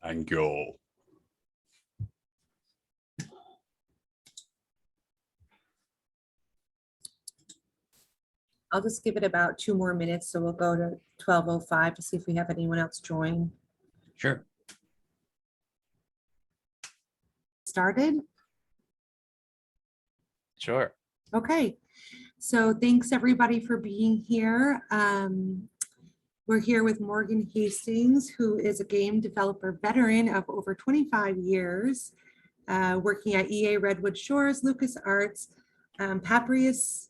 and go. I'll just give it about 2 more minutes, so we'll go to 12:05 to see if we have anyone else join. Sure. Started? Sure. Okay, so thanks everybody for being here. We're here with Morgan Hastings, who is a game developer veteran of over 25 years, working at EA Redwood Shores, LucasArts, Papyrus,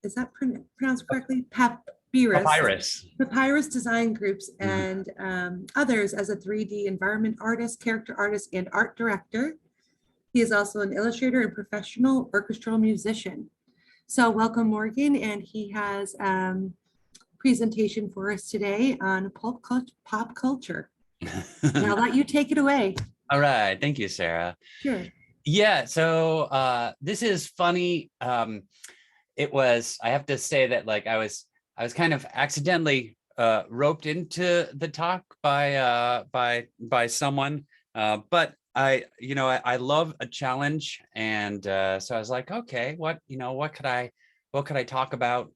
is that pronounced correctly? Papyrus Design Groups, and others as a 3D environment artist, character artist, and art director. He is also an illustrator and professional orchestral musician. So welcome, Morgan, and he has a presentation for us today on pop culture. And I'll let you take it away. All right. Thank you, Sarah. Sure. Yeah. So this is funny. It was, I have to say that like I was kind of accidentally roped into the talk by someone, but I love a challenge, and so I was like, okay, what could I talk about?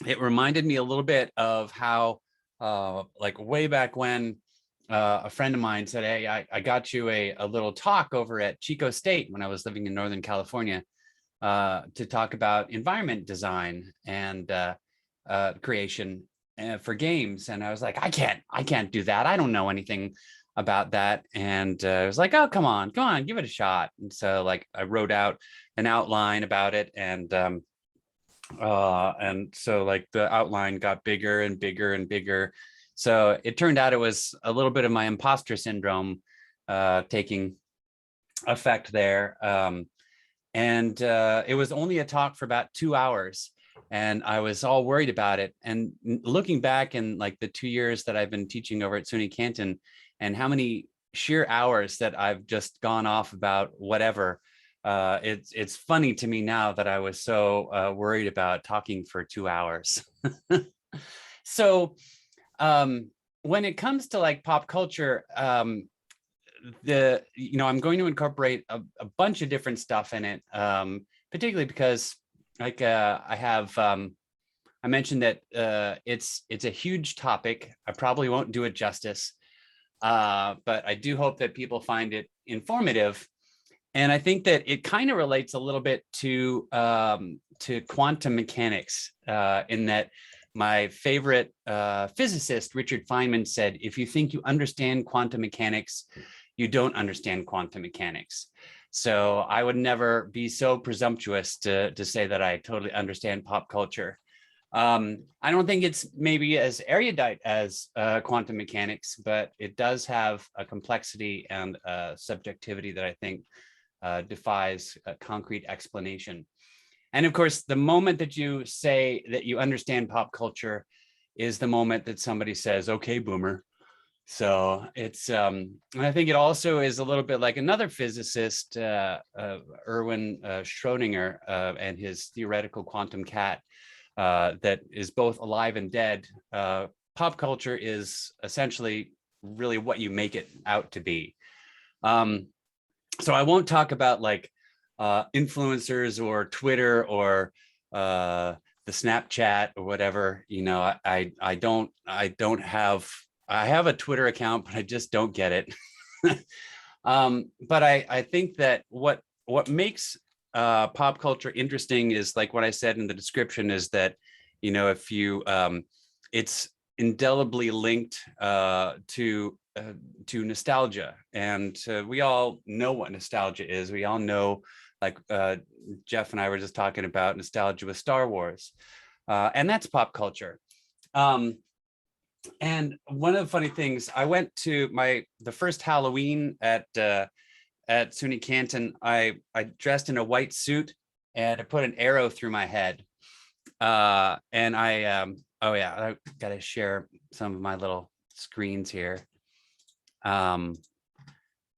It reminded me a little bit of how like way back when a friend of mine said, hey, I got you a little talk over at Chico State when I was living in Northern California to talk about environment design and creation for games. And I was like, I can't do that. I don't know anything about that. And I was like, oh, come on, give it a shot. And so like I wrote out an outline about it, and so like the outline got bigger and bigger and bigger. So it turned out it was a little bit of my imposter syndrome taking effect there. And it was only a talk for about 2 hours, and I was all worried about it. And looking back in like the 2 years that I've been teaching over at SUNY Canton, and how many sheer hours that I've just gone off about whatever, it's funny to me now that I was so worried about talking for 2 hours. So when it comes to like pop culture, I'm going to incorporate a bunch of different stuff in it, particularly because like I mentioned that it's a huge topic. I probably won't do it justice, but I do hope that people find it informative. And I think that it kind of relates a little bit to quantum mechanics, in that my favorite physicist, Richard Feynman, said, if you think you understand quantum mechanics, you don't understand quantum mechanics. So I would never be so presumptuous to say that I totally understand pop culture. I don't think it's maybe as erudite as quantum mechanics, but it does have a complexity and subjectivity that I think defies a concrete explanation. And of course, the moment that you say that you understand pop culture is the moment that somebody says, okay, boomer. So it's, and I think it also is a little bit like another physicist, Erwin Schrödinger, and his theoretical quantum cat, that is both alive and dead. Pop culture is essentially really what you make it out to be. So I won't talk about like influencers or Twitter or the Snapchat or whatever. I have a Twitter account, but I just don't get it. But I think that what makes pop culture interesting is like what I said in the description, is that, if you, it's indelibly linked to nostalgia. And we all know what nostalgia is. We all know, like Jeff and I were just talking about nostalgia with Star Wars. And that's pop culture. And one of the funny things, I went to the first Halloween at SUNY Canton. I dressed in a white suit and I put an arrow through my head. And oh yeah, I gotta share some of my little screens here.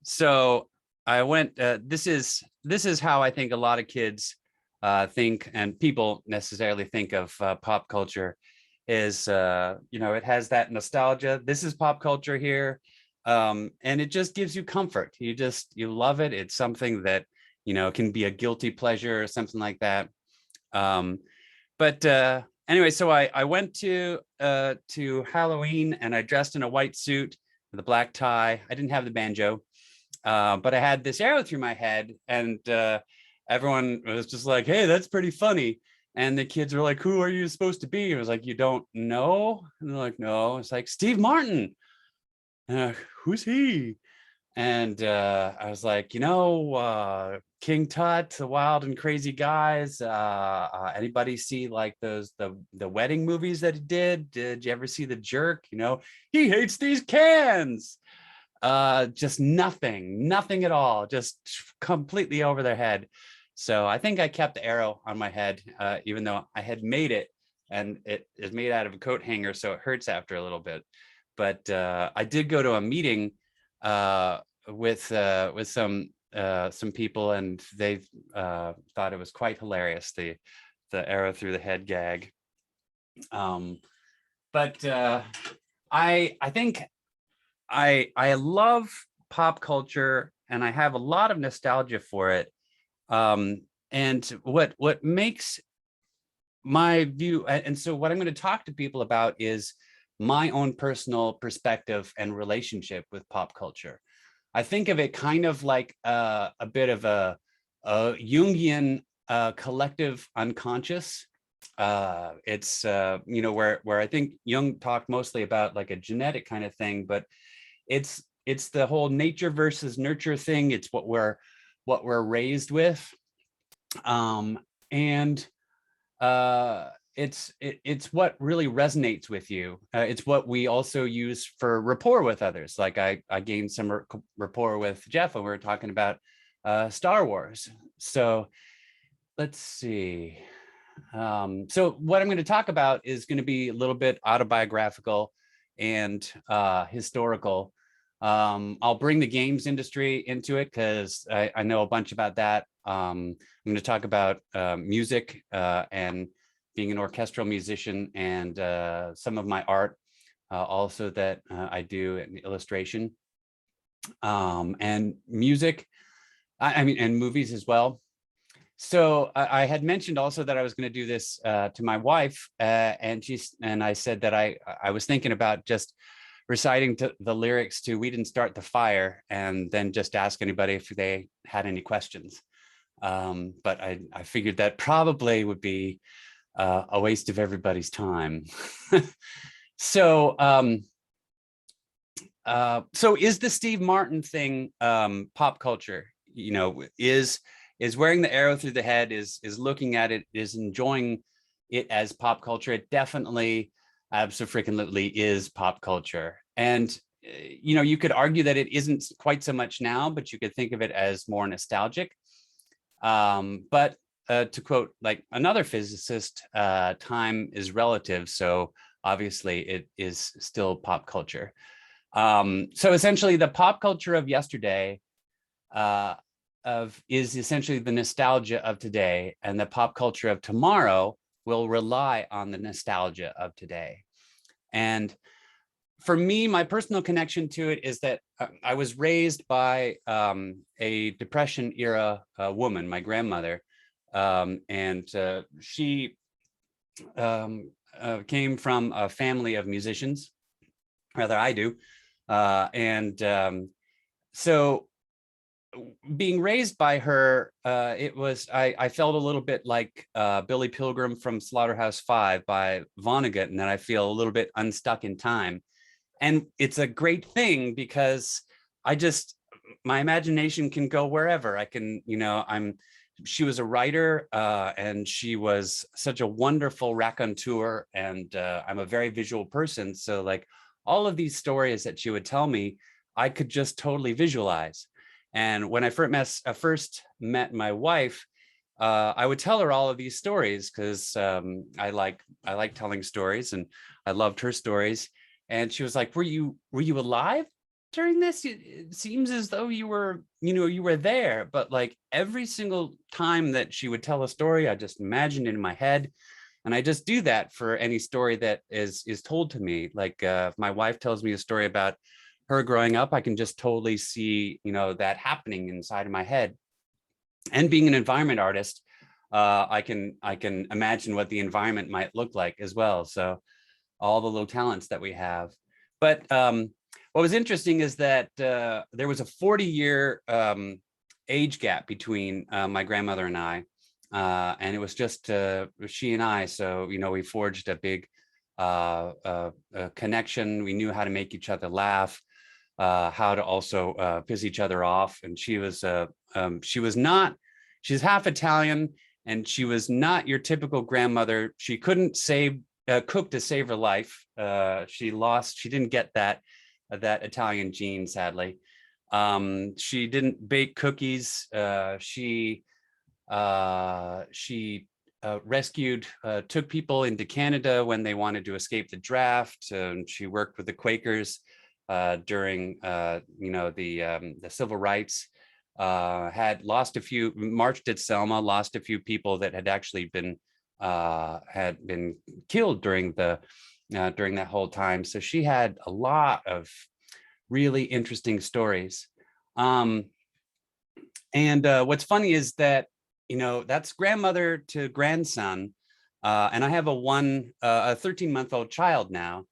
So I went, this is how I think a lot of kids think, and people necessarily think of pop culture, is, it has that nostalgia. This is pop culture here. And it just gives you comfort. You love it. It's something that, can be a guilty pleasure or something like that. But anyway, so I went to Halloween, and I dressed in a white suit with a black tie. I didn't have the banjo, but I had this arrow through my head, and everyone was just like, "Hey, that's pretty funny." And the kids were like, "Who are you supposed to be?" I was like, "You don't know?" And they're like, "No." It's like, "Steve Martin." Who's he? And I was like, King Tut, the Wild and Crazy Guys. Anybody see like the wedding movies that he did? Did you ever see The Jerk? He hates these cans. Just nothing at all, just completely over their head. So I think I kept the arrow on my head, even though I had made it, and it is made out of a coat hanger, so it hurts after a little bit. But I did go to a meeting with some people, and they thought it was quite hilarious, the arrow through the head gag. But I think I love pop culture, and I have a lot of nostalgia for it. And what makes my view, and so what I'm going to talk to people about is my own personal perspective and relationship with pop culture. I think of it kind of like a bit of a Jungian collective unconscious. It's where I think Jung talked mostly about like a genetic kind of thing, but it's the whole nature versus nurture thing. It's what we're raised with, and it's what really resonates with you. It's what we also use for rapport with others. Like I gained some rapport with Jeff when we were talking about Star Wars. So let's see. So what I'm going to talk about is going to be a little bit autobiographical and historical. I'll bring the games industry into it because I know a bunch about that. I'm going to talk about music and being an orchestral musician, and some of my art also that I do in illustration, and music, and movies as well. So I had mentioned also that I was going to do this to my wife, and I said that I was thinking about just reciting the lyrics to "We Didn't Start the Fire," and then just ask anybody if they had any questions. But I figured that probably would be a waste of everybody's time. So is the Steve Martin thing pop culture? Is wearing the arrow through the head, is looking at it, is enjoying it as pop culture? It definitely, absolutely is pop culture. And you could argue that it isn't quite so much now, but you could think of it as more nostalgic. But to quote like another physicist, time is relative. So obviously it is still pop culture. So essentially the pop culture of yesterday is essentially the nostalgia of today, and the pop culture of tomorrow will rely on the nostalgia of today. And for me, my personal connection to it is that I was raised by a Depression era woman, my grandmother, and she came from a family of musicians. Rather, I do. So being raised by her, I felt a little bit like Billy Pilgrim from Slaughterhouse-Five by Vonnegut, and then I feel a little bit unstuck in time. And it's a great thing because my imagination can go wherever. I can, she was a writer, and she was such a wonderful raconteur, and I'm a very visual person. So like all of these stories that she would tell me, I could just totally visualize. And when I first met my wife, I would tell her all of these stories because I like telling stories, and I loved her stories. And she was like, were you alive during this? It seems as though you were there. But like every single time that she would tell a story, I just imagined it in my head. And I just do that for any story that is told to me. Like if my wife tells me a story about her growing up, I can just totally see, that happening inside of my head. And being an environment artist, I can imagine what the environment might look like as well. So all the little talents that we have. But what was interesting is that there was a 40-year age gap between my grandmother and I. And it was just she and I. So, we forged a big connection. We knew how to make each other laugh, how to also piss each other off. And she's half Italian, and she was not your typical grandmother. She couldn't cook to save her life. She didn't get that Italian gene, sadly. She didn't bake cookies. She rescued, took people into Canada when they wanted to escape the draft. She worked with the Quakers during, the civil rights. Had lost a few, marched at Selma, lost a few people that had actually been killed during that whole time. So she had a lot of really interesting stories. And what's funny is that, that's grandmother to grandson. And I have a 13-month-old child now.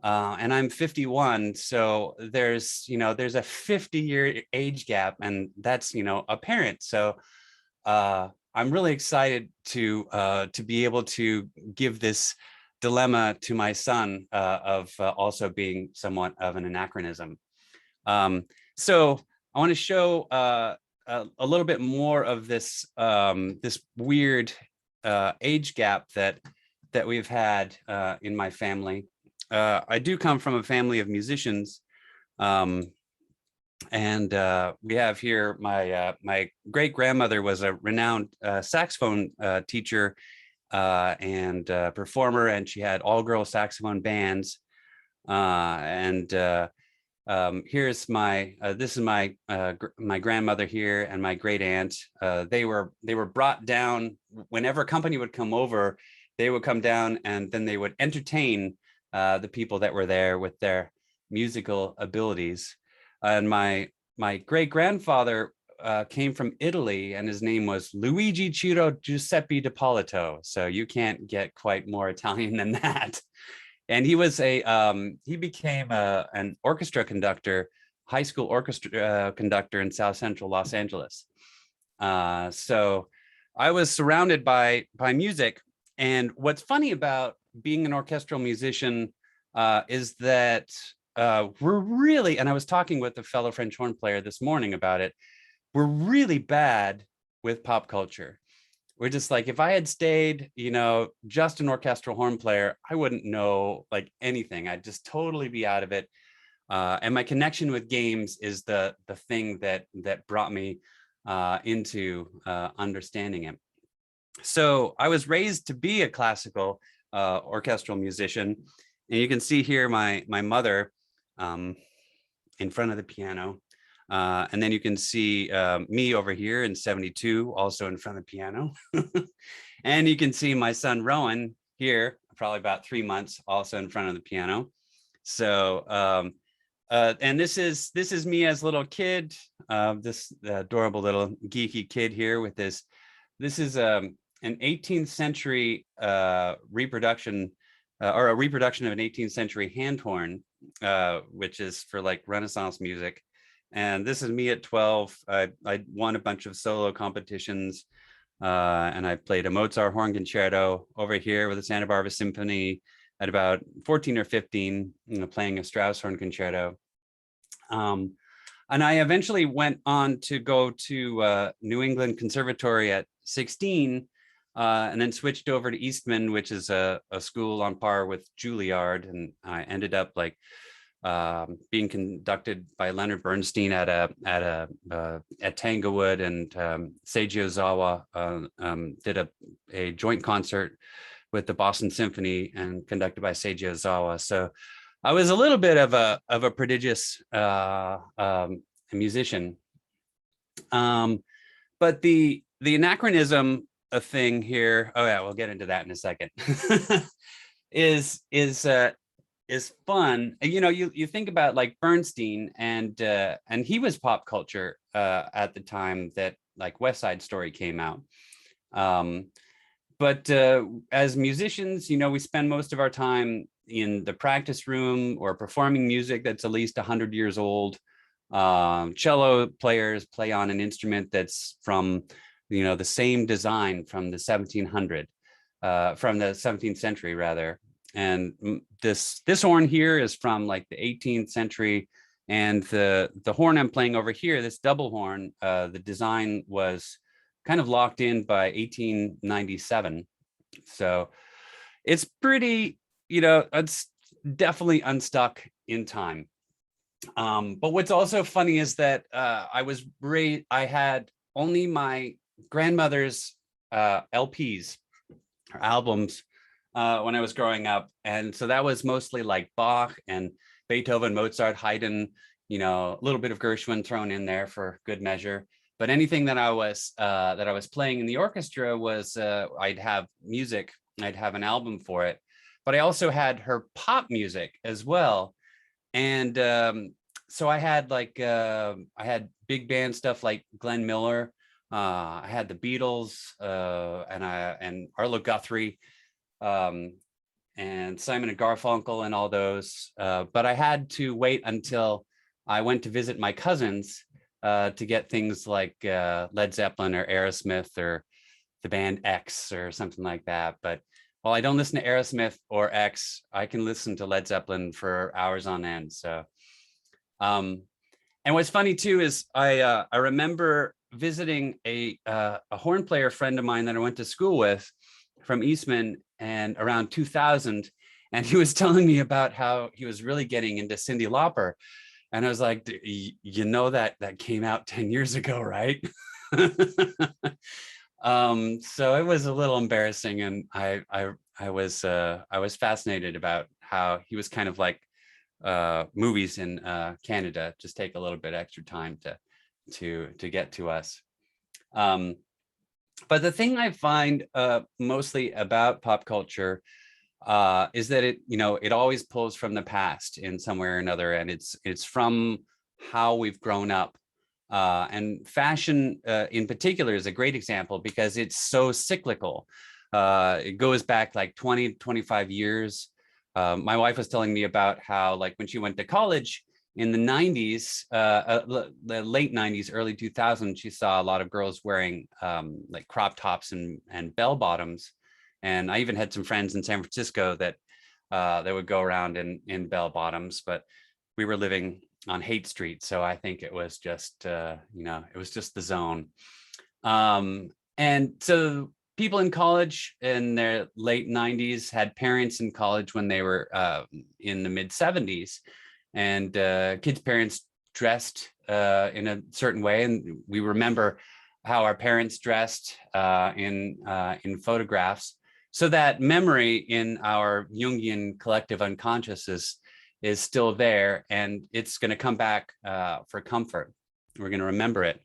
And I'm 51. So there's a 50-year age gap, and that's, apparent. So I'm really excited to be able to give this dilemma to my son of also being somewhat of an anachronism. So I want to show a little bit more of this this weird age gap that we've had in my family. I do come from a family of musicians. And we have here my great grandmother was a renowned saxophone teacher and performer, and she had all-girl saxophone bands. Here's this is my grandmother here, and my great aunt. They were brought down whenever a company would come over. They would come down, and then they would entertain the people that were there with their musical abilities. And my great grandfather came from Italy, and his name was Luigi Ciro Giuseppe d'Ippolito. So you can't get quite more Italian than that. And he was he became an orchestra conductor, high school orchestra conductor in South Central Los Angeles. So I was surrounded by music. And what's funny about being an orchestral musician is that we're really, and I was talking with a fellow French horn player this morning about it, we're really bad with pop culture. We're just like, if I had stayed, just an orchestral horn player, I wouldn't know like anything. I'd just totally be out of it. And my connection with games is the thing that brought me into understanding it. So I was raised to be a classical orchestral musician. And you can see here my mother in front of the piano. And then you can see me over here in 72, also in front of the piano. And you can see my son Rowan here, probably about 3 months, also in front of the piano. So, and this is me as a little kid, this adorable little geeky kid here with this. This is an 18th century reproduction, or a reproduction of an 18th century hand horn, which is for like Renaissance music. And this is me at 12. I won a bunch of solo competitions, and I played a Mozart horn concerto over here with the Santa Barbara Symphony at about 14 or 15, playing a Strauss horn concerto. And I eventually went on to go to New England Conservatory at 16, and then switched over to Eastman, which is a school on par with Juilliard. And I ended up like being conducted by Leonard Bernstein at Tanglewood, and Seiji Ozawa did a joint concert with the Boston Symphony and conducted by Seiji Ozawa. So I was a little bit of a prodigious musician. But the anachronism a thing here. Oh yeah, we'll get into that in a second. is fun. You know, you think about like Bernstein, and he was pop culture at the time that like West Side Story came out. Um, but as musicians, you know, we spend most of our time in the practice room or performing music that's at least 100 years old. Cello players play on an instrument that's from, you know, the same design from the 17th century rather. And this horn here is from like the 18th century, and the horn I'm playing over here, this double horn, the design was kind of locked in by 1897. So it's pretty, you know, it's definitely unstuck in time. But what's also funny is that I had only my grandmother's LPs or albums when I was growing up. And so that was mostly like Bach and Beethoven, Mozart, Haydn, you know, a little bit of Gershwin thrown in there for good measure. But anything that I was playing in the orchestra was I'd have music, I'd have an album for it. But I also had her pop music as well. And so I had like I had big band stuff like Glenn Miller. I had the Beatles and Arlo Guthrie, and Simon and Garfunkel and all those. But I had to wait until I went to visit my cousins to get things like Led Zeppelin or Aerosmith or the band X or something like that. But while I don't listen to Aerosmith or X, I can listen to Led Zeppelin for hours on end. So, and what's funny too is I remember visiting a horn player friend of mine that I went to school with from Eastman, and around 2000, and he was telling me about how he was really getting into Cyndi Lauper, and I was like, you know that came out 10 years ago, right? So it was a little embarrassing, and I was fascinated about how he was kind of like movies in Canada just take a little bit extra time to get to us. But the thing I find mostly about pop culture is that it always pulls from the past in some way or another, and it's from how we've grown up. And fashion in particular is a great example because it's so cyclical. It goes back like 20, 25 years. My wife was telling me about how, like, when she went to college in the 90s, the late 90s, early 2000s, she saw a lot of girls wearing like crop tops and bell bottoms. And I even had some friends in San Francisco that would go around in bell bottoms, but we were living on Haight Street. So I think it was just, it was just the zone. And so people in college in their late 90s had parents in college when they were in the mid 70s, and kids' parents dressed in a certain way. And we remember how our parents dressed in photographs. So that memory in our Jungian collective unconscious is still there, and it's going to come back for comfort. We're going to remember it.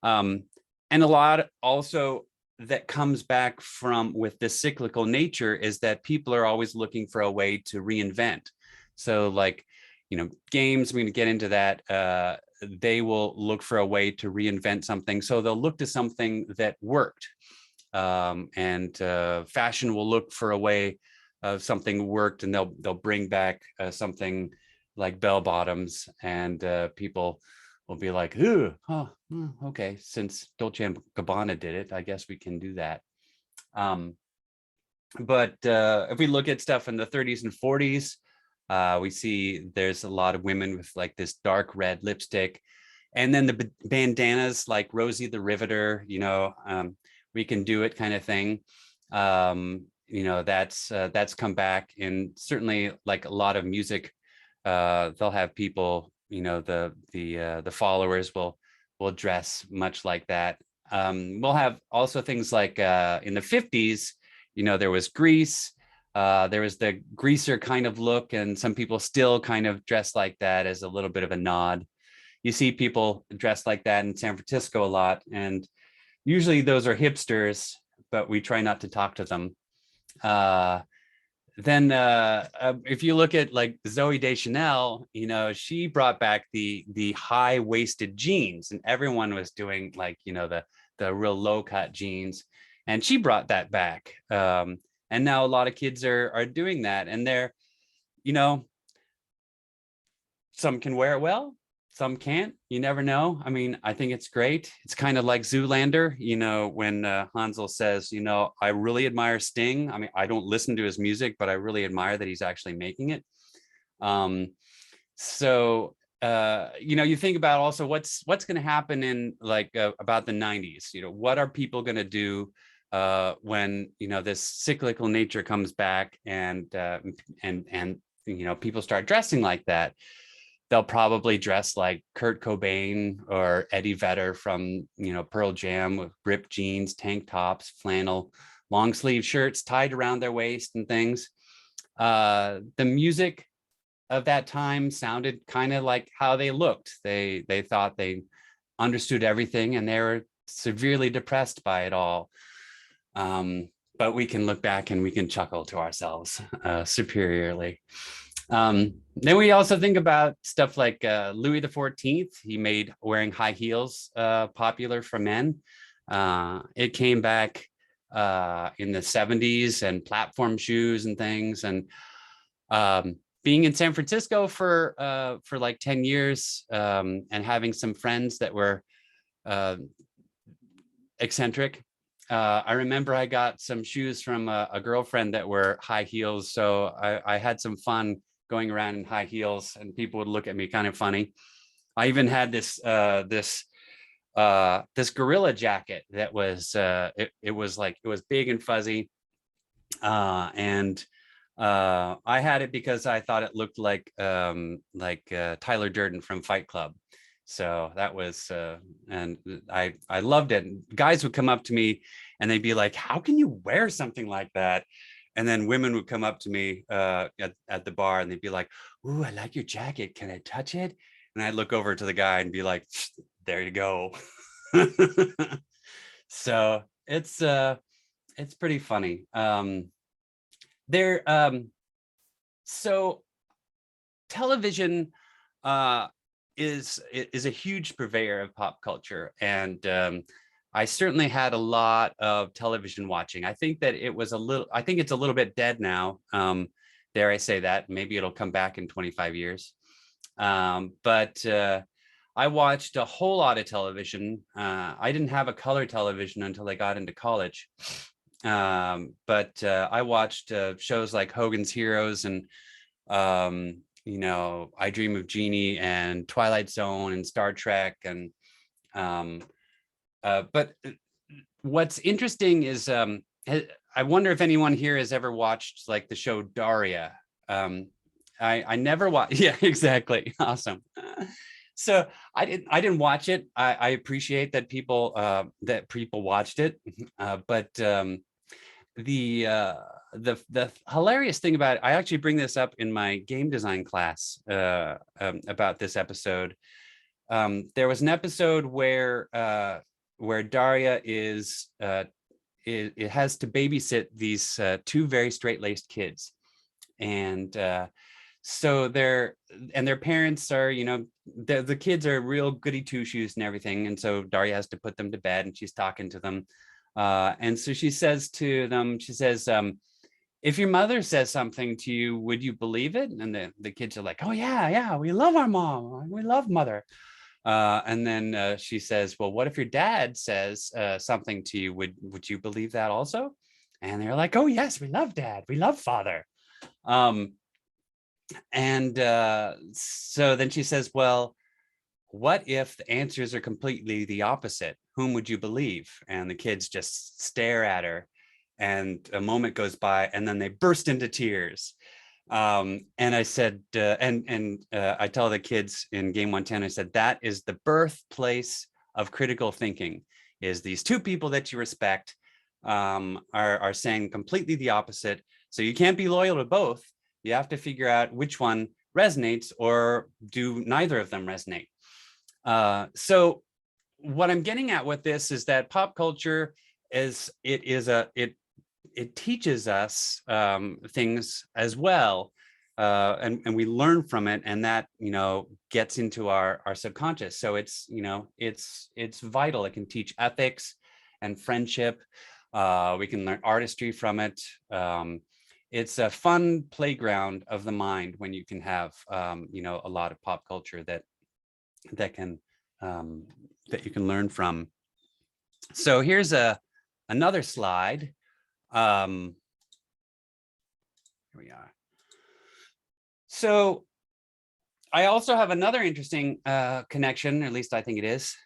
And a lot also that comes back from with this cyclical nature is that people are always looking for a way to reinvent. So like, games, we're going to get into that. They will look for a way to reinvent something. So they'll look to something that worked. And fashion will look for a way of something worked, and they'll bring back something like bell bottoms, and people will be like, ooh, oh, okay, since Dolce and Gabbana did it, I guess we can do that. But if we look at stuff in the 30s and 40s, we see there's a lot of women with like this dark red lipstick, and then the bandanas like Rosie the Riveter, we can do it kind of thing. That's come back, and certainly like a lot of music, they'll have people, the followers will dress much like that. We'll have also things like in the 50s, there was Grease. There was the greaser kind of look, and some people still kind of dress like that as a little bit of a nod. You see people dressed like that in San Francisco a lot, and usually those are hipsters, but we try not to talk to them. Then if you look at like Zooey Deschanel, you know, she brought back the high-waisted jeans, and everyone was doing like, you know, the real low-cut jeans, and she brought that back. And now a lot of kids are doing that, and they're, you know, some can wear it well, some can't. You never know. I mean, I think it's great. It's kind of like Zoolander, you know, when Hansel says, you know, I really admire Sting. I mean, I don't listen to his music, but I really admire that he's actually making it. You know, you think about also what's going to happen in like about the 90s. You know, what are people going to do when, you know, this cyclical nature comes back, and you know, people start dressing like that? They'll probably dress like Kurt Cobain or Eddie Vedder from, you know, Pearl Jam, with ripped jeans, tank tops, flannel, long sleeve shirts tied around their waist and things. The music of that time sounded kind of like how they looked. They thought they understood everything, and they were severely depressed by it all. But we can look back and we can chuckle to ourselves superiorly. Then we also think about stuff like Louis XIV. He made wearing high heels popular for men. It came back in the 70s, and platform shoes and things. And being in San Francisco for like 10 years, and having some friends that were eccentric. I remember I got some shoes from a girlfriend that were high heels. So I had some fun going around in high heels, and people would look at me kind of funny. I even had this gorilla jacket that was it was big and fuzzy, and I had it because I thought it looked like Tyler Durden from Fight Club. So that was and I loved it. Guys would come up to me and they'd be like, "How can you wear something like that?" And then women would come up to me at the bar, and they'd be like, "Ooh, I like your jacket. Can I touch it?" And I'd look over to the guy and be like, "There you go." So it's pretty funny. So television is a huge purveyor of pop culture, and I certainly had a lot of television watching. I think that it's a little bit dead now. Dare I say that? Maybe it'll come back in 25 years. But I watched a whole lot of television. I didn't have a color television until I got into college. But I watched shows like Hogan's Heroes, and you know, I Dream of Jeannie, and Twilight Zone, and Star Trek, and but what's interesting is I wonder if anyone here has ever watched like the show Daria. I never watched. Yeah, exactly. Awesome. So I didn't watch it. I appreciate that people watched it, but the hilarious thing about it, I actually bring this up in my game design class about this episode. There was an episode where Daria it has to babysit these two very straight-laced kids, and so their parents are, you know, the kids are real goody two-shoes and everything, and so Daria has to put them to bed, and she's talking to them, and so she says to them, she says, "If your mother says something to you, would you believe it?" And the kids are like, "Oh yeah, we love our mom, we love mother." And then she says, "Well, what if your dad says something to you? Would you believe that also?" And they're like, "Oh yes, we love dad, we love father." And so then she says, "Well, what if the answers are completely the opposite? Whom would you believe?" And the kids just stare at her, and a moment goes by, and then they burst into tears. And I said, I tell the kids in game 110, I said, that is the birthplace of critical thinking, is these two people that you respect are saying completely the opposite. So you can't be loyal to both. You have to figure out which one resonates, or do neither of them resonate. So what I'm getting at with this is that pop culture it teaches us things as well, and we learn from it, and that gets into our subconscious. So it's vital. It can teach ethics and friendship. We can learn artistry from it. It's a fun playground of the mind when you can have a lot of pop culture that can that you can learn from. So here's another slide. Here we are. So I also have another interesting connection, or at least I think it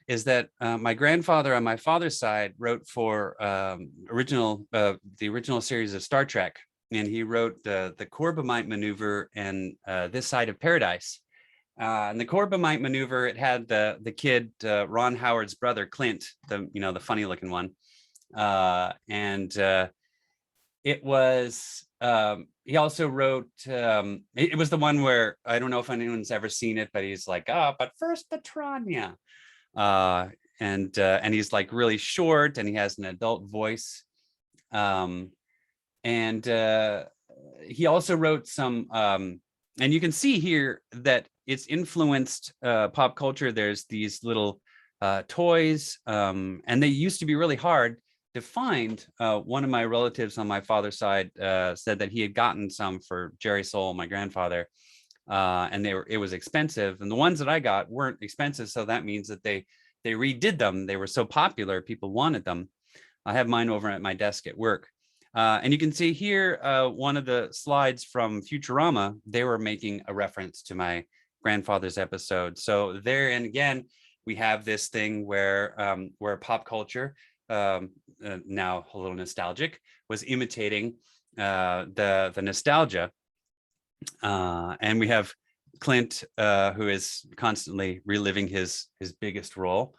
is that my grandfather on my father's side wrote for the original series of Star Trek, and he wrote the Corbomite maneuver and This Side of Paradise. And the Corbomite maneuver, it had the kid Ron Howard's brother Clint, the funny looking one, and it was. He also wrote. It was the one where I don't know if anyone's ever seen it, but he's like, but first the Tranya, and he's like really short, and he has an adult voice, and he also wrote some. And you can see here that it's influenced pop culture. There's these little toys, and they used to be really hard to find. One of my relatives on my father's side said that he had gotten some for Jerry Soule, my grandfather, and it was expensive. And the ones that I got weren't expensive, so that means that they redid them. They were so popular, people wanted them. I have mine over at my desk at work. And you can see here one of the slides from Futurama. They were making a reference to my grandfather's episode. So there, and again, we have this thing where pop culture, now a little nostalgic, was imitating the nostalgia. And we have Clint, who is constantly reliving his biggest role,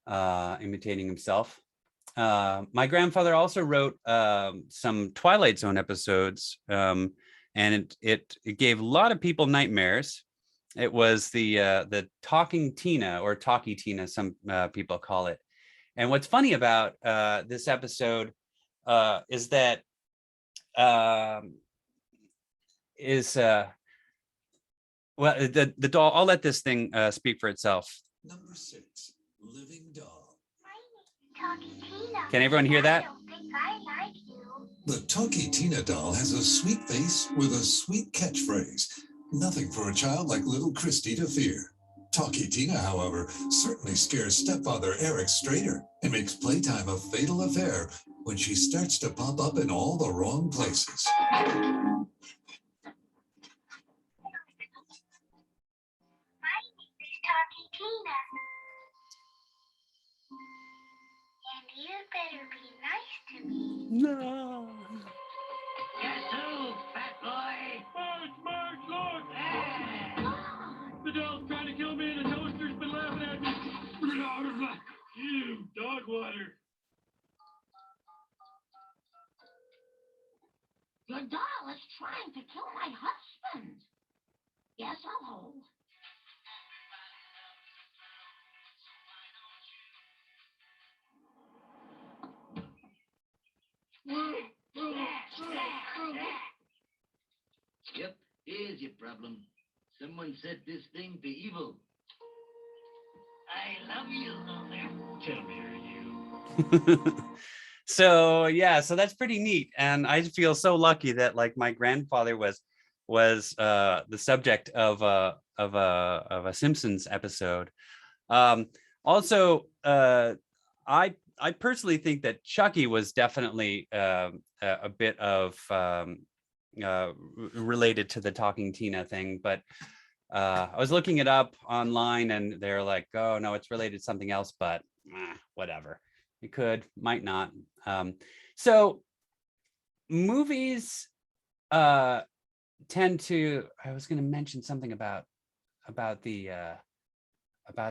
imitating himself. My grandfather also wrote some Twilight Zone episodes, and it gave a lot of people nightmares. It was the Talking Tina, or Talkie Tina, some people call it. And what's funny about this episode is that well, the doll. I'll let this thing speak for itself. Number 6, living doll. Can everyone hear that? I don't think I like you. The Talkie Tina doll has a sweet face with a sweet catchphrase. Nothing for a child like little Christy to fear. Talkie Tina, however, certainly scares stepfather Eric straighter and makes playtime a fatal affair when she starts to pop up in all the wrong places. My name is Talkie Tina. And you better be nice to me. No. Guess who, fat boy? March, look! The doll's trying to kill me and the toaster's been laughing at me. Ew, dog water. The doll is trying to kill my husband. Yes, I'll hold. Yep, here's your problem. Someone set this thing to evil. I love you, Lauper. Come here, you. So yeah, so that's pretty neat, and I feel so lucky that like my grandfather was the subject of a Simpsons episode. Also, I personally think that Chucky was definitely a bit of related to the Talking Tina thing, but I was looking it up online, and they're like, oh no, it's related to something else, but whatever. It could, might not. So movies tend to. I was going to mention something about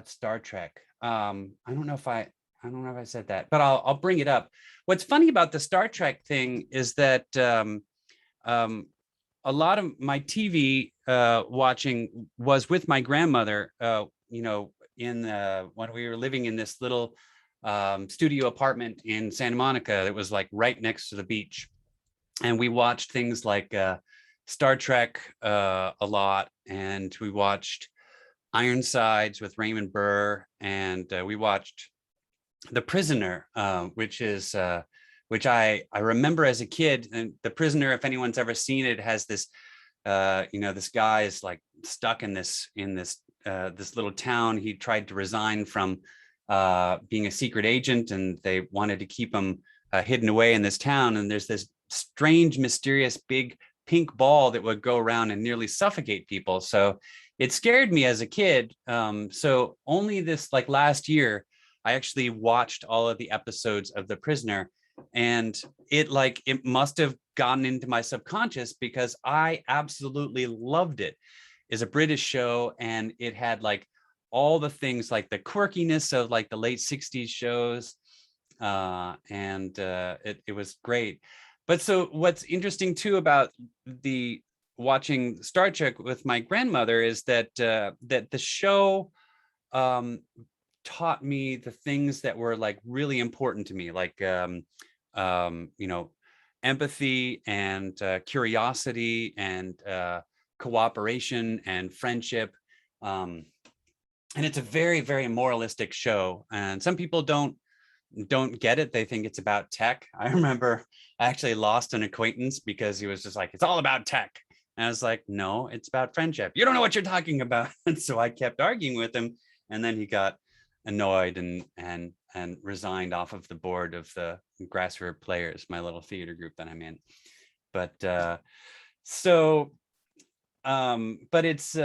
Star Trek. I don't know if I said that, but I'll bring it up. What's funny about the Star Trek thing is that a lot of my TV watching was with my grandmother. When we were living in this little studio apartment in Santa Monica that was like right next to the beach. And we watched things like Star Trek a lot, and we watched Ironsides with Raymond Burr, and we watched The Prisoner, which I remember as a kid. And The Prisoner, if anyone's ever seen it, has this this guy is like stuck in this little town. He tried to resign from being a secret agent, and they wanted to keep him hidden away in this town. And there's this strange, mysterious, big pink ball that would go around and nearly suffocate people. So it scared me as a kid. So only this like last year, I actually watched all of the episodes of The Prisoner, and it must have gotten into my subconscious because I absolutely loved it. It's a British show, and it had like all the things like the quirkiness of like the late 60s shows. It was great. But so what's interesting too about the watching Star Trek with my grandmother is that that the show taught me the things that were like really important to me, like empathy and curiosity and cooperation and friendship. And it's a very, very moralistic show, and some people don't get it. They think it's about tech. I remember I actually lost an acquaintance because he was just like, it's all about tech. And I was like, no, it's about friendship. You don't know what you're talking about. And so I kept arguing with him, and then he got annoyed and resigned off of the board of the Grassroots Players, my little theater group that I'm in. But but it's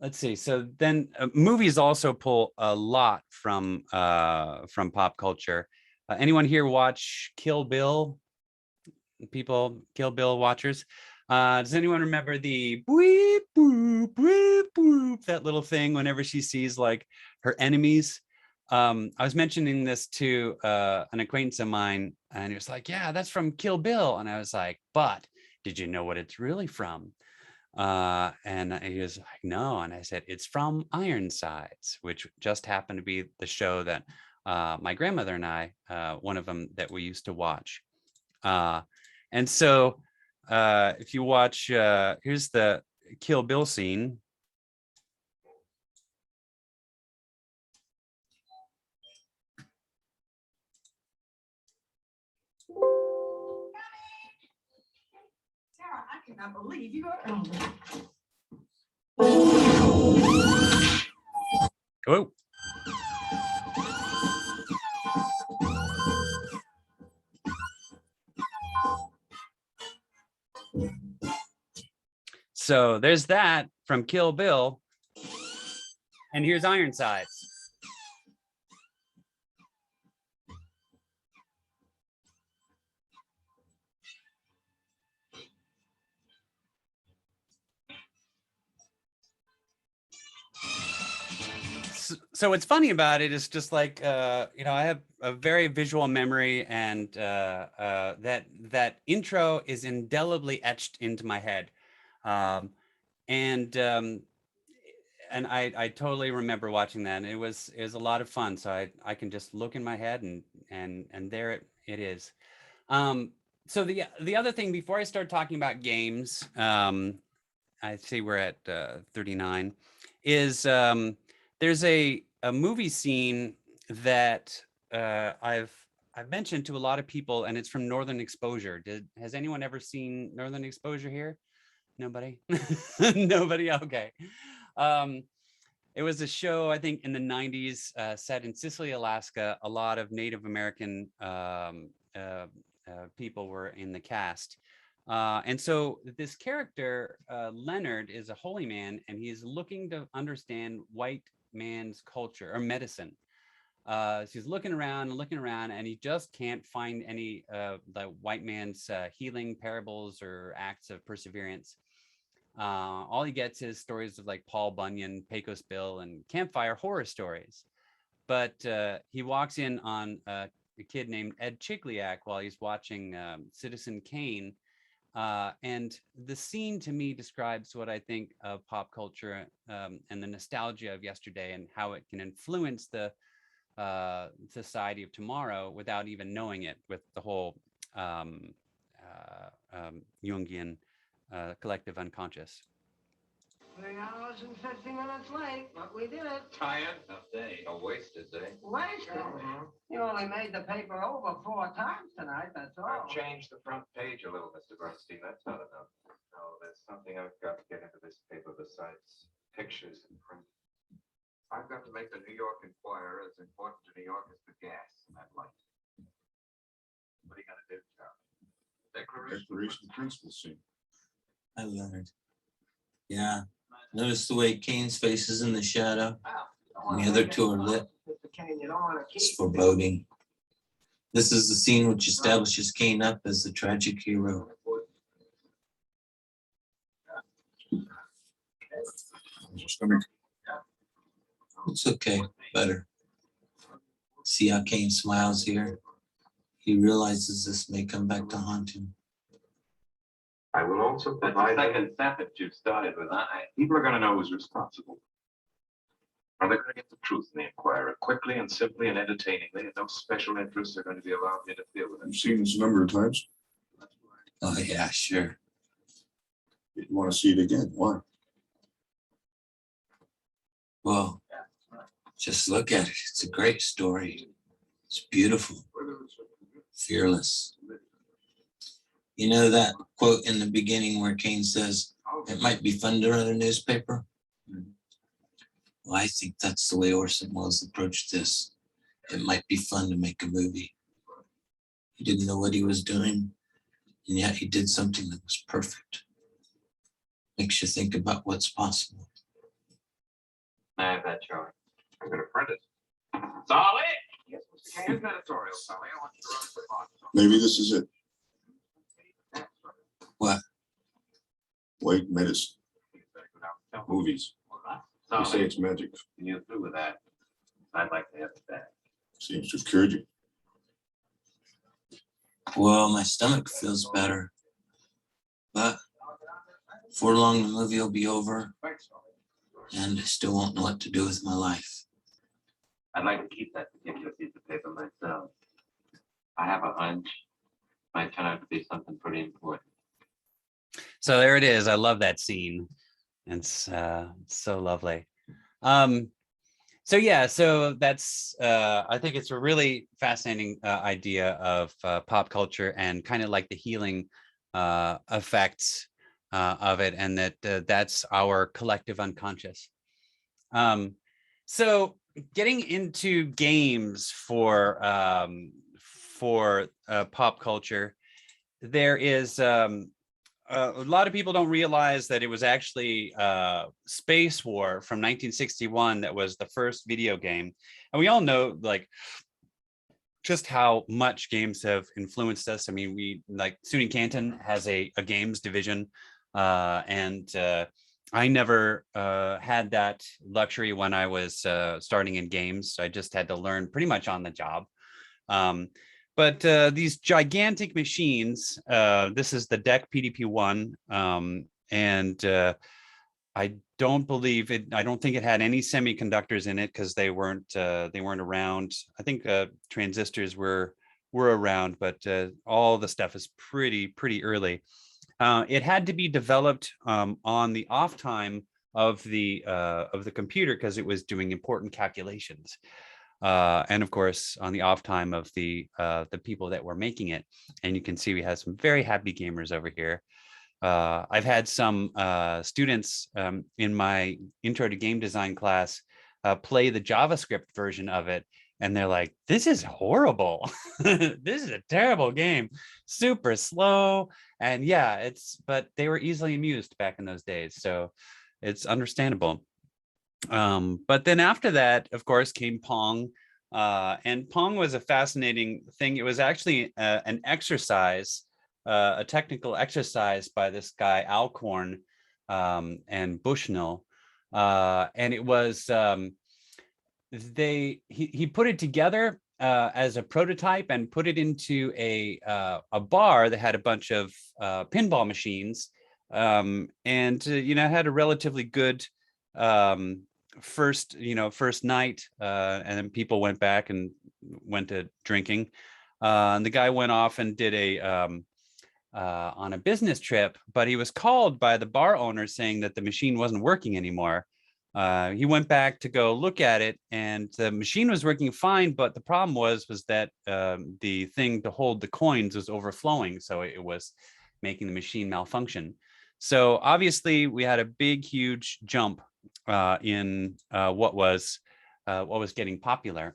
let's see. So then movies also pull a lot from pop culture. Anyone here watch Kill Bill? People, Kill Bill watchers. Does anyone remember the boop, boop, boop, boop, that little thing whenever she sees like her enemies? I was mentioning this to an acquaintance of mine, and he was like, yeah, that's from Kill Bill. And I was like, but did you know what it's really from? And he was like, no. And I said, it's from Ironsides, which just happened to be the show that my grandmother and I, one of them that we used to watch. And so if you watch, here's the Kill Bill scene. Sarah, I cannot believe you are early. Oh. So there's that from Kill Bill. And here's Ironsides. So what's funny about it is just like, I have a very visual memory, and that intro is indelibly etched into my head. And I totally remember watching that, and it was a lot of fun. So I can just look in my head, and there it is. So the other thing before I start talking about games, I see we're at 39, is there's a movie scene that I've mentioned to a lot of people, and it's from Northern Exposure. Has anyone ever seen Northern Exposure here? Nobody? Nobody? Okay. It was a show, I think, in the 90s, set in Sicily, Alaska. A lot of Native American people were in the cast. And so this character, Leonard, is a holy man, and he's looking to understand white man's culture or medicine. So he's looking around and he just can't find any the white man's healing parables or acts of perseverance. All he gets is stories of like Paul Bunyan, Pecos Bill, and campfire horror stories. But he walks in on a kid named Ed Chigliak while he's watching Citizen Kane. And the scene to me describes what I think of pop culture and the nostalgia of yesterday, and how it can influence the society of tomorrow without even knowing it, with the whole Jungian collective unconscious. 3 hours and 50 minutes late, but we did it. Tired? Tough day. A wasted day. Wasted? You only made the paper over 4 times tonight, that's all. I've changed the front page a little, Mr. Bernstein. That's not enough. No, there's something I've got to get into this paper besides pictures and print. I've got to make the New York Enquirer as important to New York as the gas in that light. What are you going to do, Charlie? Declaration of principles scene. I learned. Yeah. Notice the way Kane's face is in the shadow. And the other two are lit. It's foreboding. This is the scene which establishes Kane up as the tragic hero. It's okay, better. See how Kane smiles here? He realizes this may come back to haunt him. I will also provide. That's the second set that you've started with. People are going to know who's responsible. Are they going to get the truth in the Enquirer quickly and simply and entertainingly, and no special interests are going to be allowed to interfere with it? You've seen this a number of times. Oh yeah, sure. You want to see it again? Why? Well, just look at it. It's a great story. It's beautiful, fearless. You know that quote in the beginning where Kane says, it might be fun to run a newspaper? Well, I think that's the way Orson Welles approached this. It might be fun to make a movie. He didn't know what he was doing, and yet he did something that was perfect. Makes you think about what's possible. I have that, Charlie. I'm going to print it. Solly! Yes, Mr. Kane's editorial, Solly. I want you to run for Pong. Maybe this is it. What? Wait, medicine. Movies. You say Solly, it's magic. when you're through with that, I'd like to have it back. Seems to have cured you. Well, my stomach feels better. But before long, the movie will be over, Thanks, Solly. and I still won't know what to do with my life. I'd like to keep that particular piece of paper myself. I have a hunch. Might turn out to be something pretty important. So there it is. I love that scene. It's so lovely. So yeah, so that's I think it's a really fascinating idea of pop culture and kind of like the healing effects of it, and that that's our collective unconscious. So getting into games for pop culture, there is a lot of people don't realize that it was actually Space War from 1961 that was the first video game. And we all know like just how much games have influenced us. I mean, we like SUNY Canton has a games division, and I never had that luxury when I was starting in games. I just had to learn pretty much on the job. But these gigantic machines, this is the DEC PDP-1, and I don't believe it. I don't think it had any semiconductors in it because they weren't around. I think transistors were around, but all the stuff is pretty early. It had to be developed on the off time of the computer because it was doing important calculations. And of course, on the off time of the people that were making it. And you can see we have some very happy gamers over here. I've had some students in my intro to game design class play the JavaScript version of it. And they're like, this is horrible. This is a terrible game, super slow. And yeah, but they were easily amused back in those days. So it's understandable. But then after that, of course, came Pong. And Pong was a fascinating thing. It was actually an exercise, a technical exercise by this guy, Alcorn and Bushnell. And it was, he put it together as a prototype and put it into a bar that had a bunch of pinball machines, and had a relatively good first night, and then people went back and went to drinking. And the guy went off and did on a business trip, but he was called by the bar owner saying that the machine wasn't working anymore. He went back to go look at it, and the machine was working fine, but the problem was that the thing to hold the coins was overflowing, so it was making the machine malfunction. So obviously, we had a big, huge jump in what was getting popular.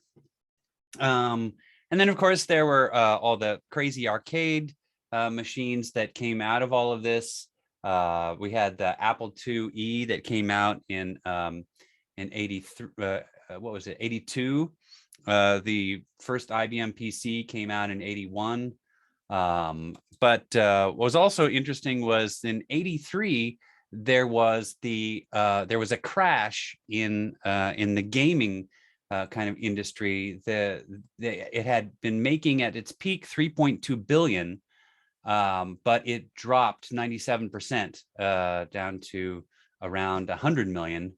And then, of course, there were all the crazy arcade machines that came out of all of this. We had the Apple IIe that came out in 83. What was it? 82. The first IBM PC came out in 81. But what was also interesting was in 83 there was a crash in the gaming kind of industry. It had been making at its peak 3.2 billion. But it dropped 97% down to around 100 million.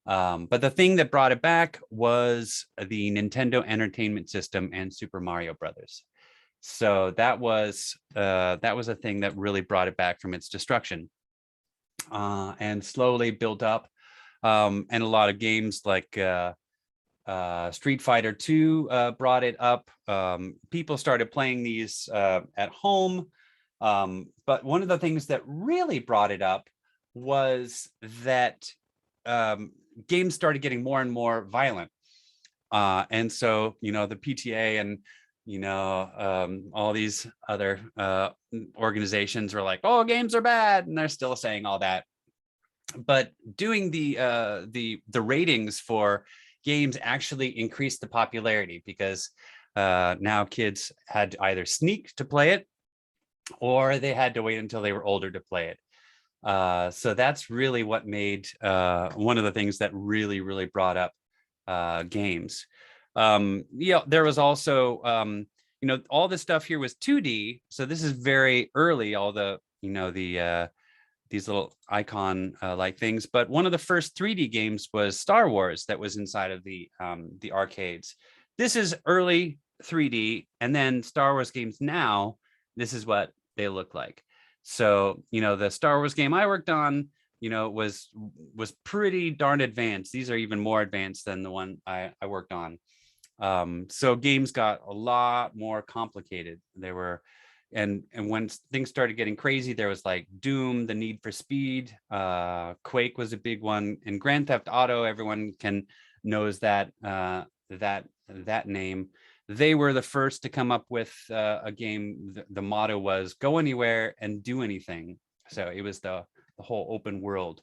But the thing that brought it back was the Nintendo Entertainment System and Super Mario Brothers. So that was a thing that really brought it back from its destruction, and slowly built up. And a lot of games like Street Fighter 2 brought it up. People started playing these at home. But one of the things that really brought it up was that games started getting more and more violent. And so, the PTA and, all these other organizations were like, oh, games are bad. And they're still saying all that. But doing the ratings for games actually increased the popularity, because now kids had to either sneak to play it, or they had to wait until they were older to play it. So that's really what made one of the things that really, really brought up games. There was also, all this stuff here was 2D. So this is very early, all the, these little icon like things. But one of the first 3D games was Star Wars that was inside of the arcades. This is early 3D. And then Star Wars games now, this is what they look like. So, the Star Wars game I worked on, was pretty darn advanced. These are even more advanced than the one I worked on. So games got a lot more complicated. There were, and when things started getting crazy, there was like Doom, the Need for Speed, Quake was a big one, and Grand Theft Auto. Everyone knows that name. They were the first to come up with a game. The motto was go anywhere and do anything. So it was the whole open world.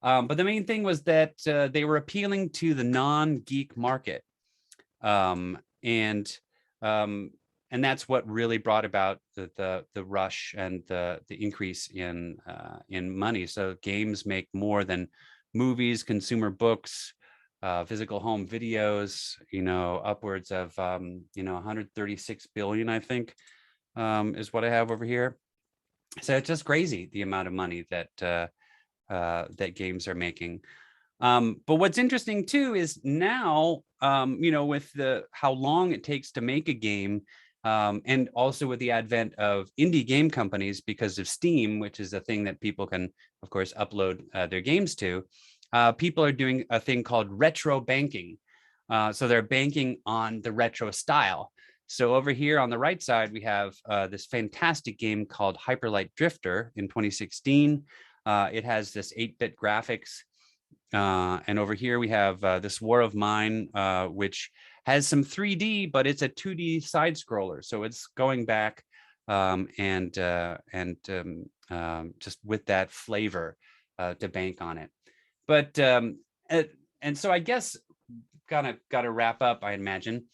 But the main thing was that they were appealing to the non-geek market. And that's what really brought about the rush and the increase in money. So games make more than movies, consumer books, physical home videos, upwards of 136 billion, I think, is what I have over here. So it's just crazy the amount of money that games are making. But what's interesting too is now, with how long it takes to make a game, and also with the advent of indie game companies because of Steam, which is a thing that people can, of course, upload their games to. People are doing a thing called retro banking. So they're banking on the retro style. So over here on the right side, we have this fantastic game called Hyperlight Drifter in 2016. It has this 8-bit graphics. And over here we have this War of Mine, which has some 3D, but it's a 2D side scroller. So it's going back and just with that flavor to bank on it. But and so I guess got to wrap up, I imagine.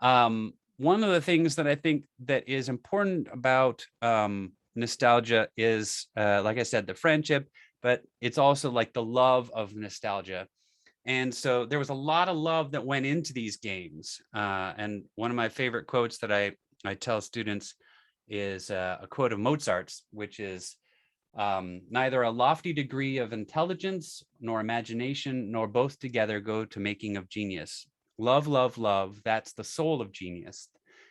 One of the things that I think that is important about nostalgia is, like I said, the friendship, but it's also like the love of nostalgia. And so there was a lot of love that went into these games. And one of my favorite quotes that I tell students is a quote of Mozart's, which is, Neither a lofty degree of intelligence nor imagination nor both together go to making of genius. Love, love, love, that's the soul of genius.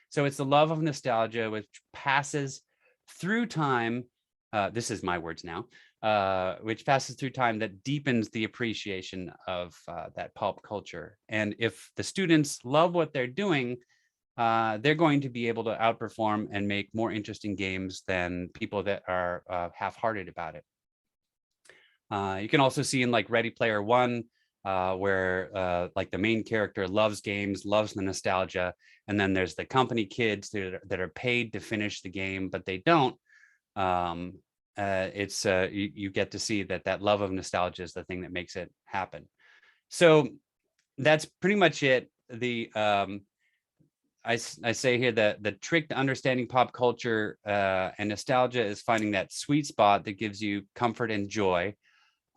So it's the love of nostalgia which passes through time. This is my words now, which passes through time that deepens the appreciation of that pulp culture. And if the students love what they're doing, they're going to be able to outperform and make more interesting games than people that are half-hearted about it. You can also see in like Ready Player One, where like the main character loves games, loves the nostalgia, and then there's the company kids that are paid to finish the game, but they don't. You get to see that love of nostalgia is the thing that makes it happen. So that's pretty much it. I say here that the trick to understanding pop culture and nostalgia is finding that sweet spot that gives you comfort and joy,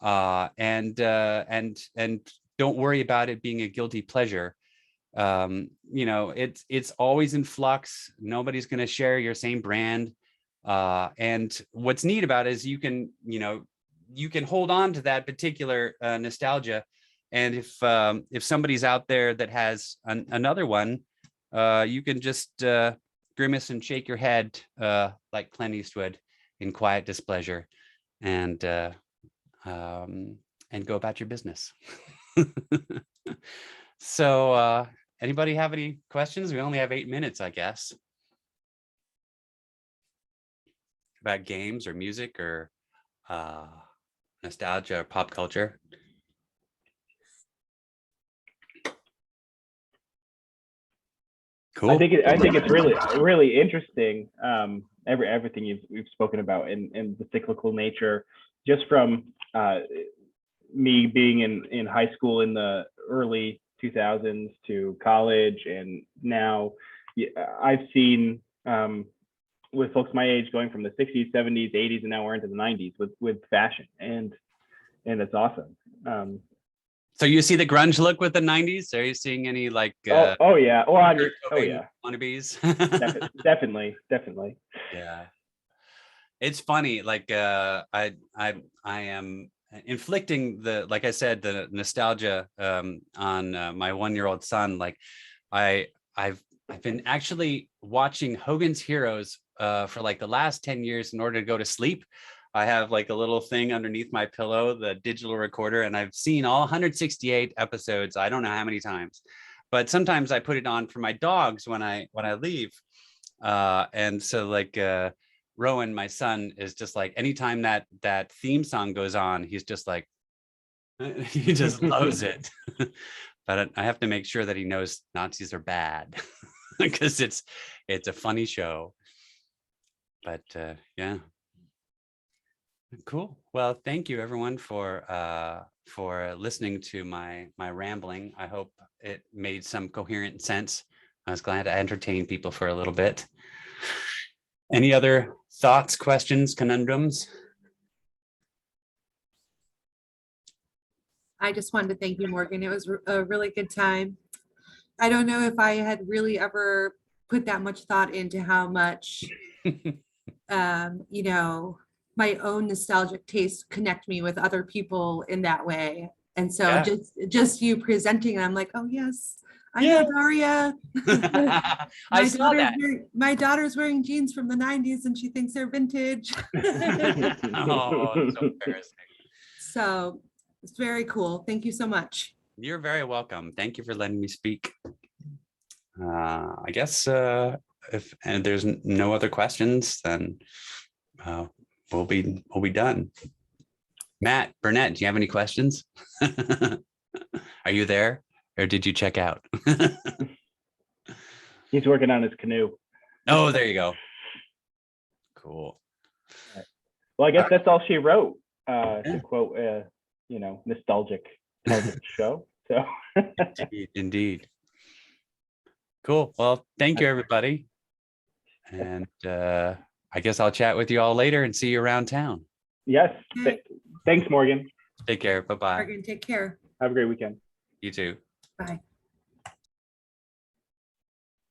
and don't worry about it being a guilty pleasure. It's always in flux. Nobody's going to share your same brand. And what's neat about it is you can hold on to that particular nostalgia. And if somebody's out there that has another one, you can just grimace and shake your head like Clint Eastwood in quiet displeasure, and go about your business. So anybody have any questions? We only have 8 minutes, I guess, about games or music or nostalgia or pop culture. Cool. I think it's really interesting. Everything you've spoken about and the cyclical nature, just from me being in high school in the early 2000s to college, and now I've seen with folks my age going from the 60s, 70s, 80s, and now we're into the 90s with fashion, and it's awesome. So you see the grunge look with the 90s? Are you seeing any like oh yeah, well, yeah, wannabes? definitely. Yeah, it's funny. Like I am inflicting like I said, the nostalgia on my 1-year-old son. Like I've been actually watching Hogan's Heroes for like the last 10 years in order to go to sleep. I have like a little thing underneath my pillow, the digital recorder, and I've seen all 168 episodes. I don't know how many times, but sometimes I put it on for my dogs when I leave. And so like Rowan, my son, is just like, anytime that theme song goes on, he's just like, he just loves it. But I have to make sure that he knows Nazis are bad because it's a funny show. But yeah. Cool. Well, thank you everyone for listening to my rambling. I hope it made some coherent sense. I was glad to entertain people for a little bit. Any other thoughts, questions, conundrums? I just wanted to thank you, Morgan. It was a really good time. I don't know if I had really ever put that much thought into how much, my own nostalgic tastes connect me with other people in that way. And so Yeah. just you presenting, I'm like, oh yes, I know Daria. I saw that. My daughter's wearing jeans from the 90s and she thinks they're vintage. Oh, so embarrassing. So it's very cool. Thank you so much. You're very welcome. Thank you for letting me speak. I guess if there's no other questions, then we'll be done. Matt, Burnett, do you have any questions? Are you there, or did you check out? He's working on his canoe. Oh, there you go. Cool. Well, I guess that's all she wrote. To quote, nostalgic show. So. Indeed. Cool. Well, thank you, everybody. And I guess I'll chat with you all later and see you around town. Yes. Thanks, Morgan. Take care. Bye-bye. Morgan, take care. Have a great weekend. You too. Bye.